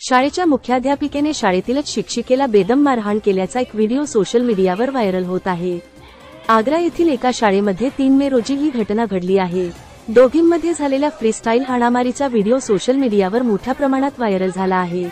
शाळेच्या मुख्याध्यापिकेने शाळेतीलच शिक्षिकेला बेदम मारहाण केल्याचा एक व्हिडिओ सोशल मीडियावर व्हायरल होत आहे। आग्रा येथील एका शाळेमध्ये 3 मे रोजी ही घटना घडली आहे। दोघींमध्ये झालेल्या फ्रीस्टाईल हाणामारीचा व्हिडिओ सोशल मीडियावर मोठ्या प्रमाणात व्हायरल झाला आहे।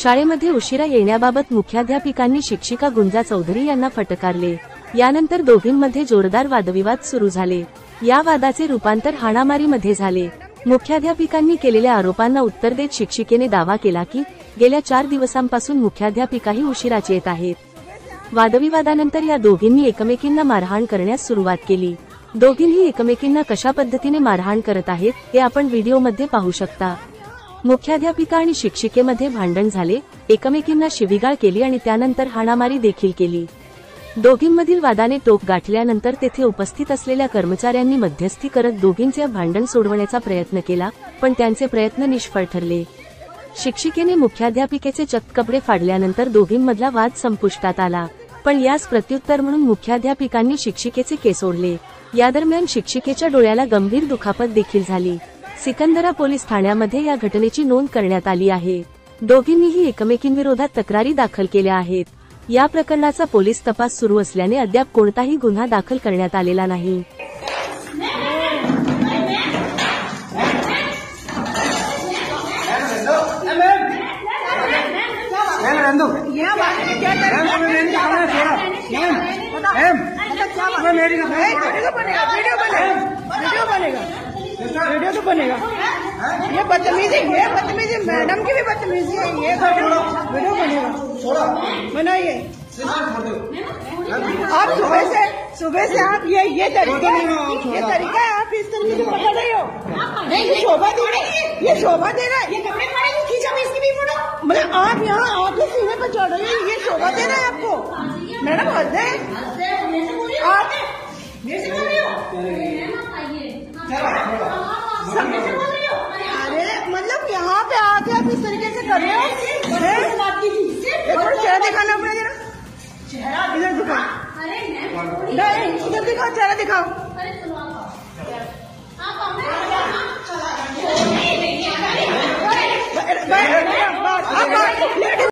शाळेमध्ये उशिरा येण्याबाबत मुख्याध्यापिकांनी शिक्षिका गुंजा चौधरी यांना फटकारले। यानंतर दोघींमध्ये जोरदार वादविवाद सुरू झाले। या वादाचे रूपांतर हाणामारीमध्ये झाले। मुख्याध्यापिकांनी केलेल्या आरोपांना उत्तर देत शिक्षिकेने दावा केला की गेल्या 4 दिवसांपासून मुख्याध्यापिकाही उशिराच येत आहेत। वादविवादानंतर या दोघींनी एकमेकींना मारहाण करण्यास सुरुवात केली। दोघींही एकमेकींना कशा पद्धतीने मारहाण करत आहेत हे आपण व्हिडिओमध्ये पाहू शकता। मुख्याध्यापिका आणि शिक्षिकेमध्ये भांडण झाले, एकमेकींना शिवीगाळ केली आणि त्यानंतर हाणामारी देखील केली। दोघींमधील वादाने टोक गाठल्यानंतर तेथे उपस्थित असलेल्या कर्मचाऱ्यांनी मध्यस्थी करत दोघींचे भांडण सोडवण्याचा प्रयत्न केला, पण त्यांचे प्रयत्न निष्फळ ठरले। शिक्षिकेने मुख्याध्यापिकेचे चक्क कपडे फाडल्यानंतर दोघींमधला वाद संपुष्टात आला, पण यास प्रत्युत्तर म्हणून मुख्याध्यापिकांनी शिक्षिकेचे केस ओढले। या दरम्यान शिक्षिकेच्या डोळ्याला गंभीर दुखापत देखील झाली। सिकंदरा पोलीस ठाण्यामध्ये या घटनेची नोंद करण्यात आली आहे। दोघींनीही एकमेकींविरोधात तक्रारी दाखल केल्या आहेत। या प्रकरणाचा पोलीस तपास सुरू असल्याने अद्याप कोणताही गुन्हा दाखल करण्यात आलेला नाही। वीडियो तो बनेगा। ये बदतमीजी मैडम की भी बदतमीजी है। ये वीडियो बनेगा, बनाइए। आप सुबह से आप ये तरीका है, आप इस तरीके से पकड़ रहे हो। नहीं, ये शोभा दे रहा है, ये शोभा दे रहा है। ये कपड़े फाड़े खींचा इसकी भी फोटो, मतलब आप यहाँ आके सीने पर चढ़ रहे हो, ये शोभा दे रहा है आपको। मैडम हद है, आप अरे मतलब यहाँ पे आके आप इस तरीके से कर रहे हो। थोड़ा चेहरा दिखाना अपना जरा, चेहरा इधर दिखाओ। नहीं, इधर दिखाओ, चेहरा दिखाओ।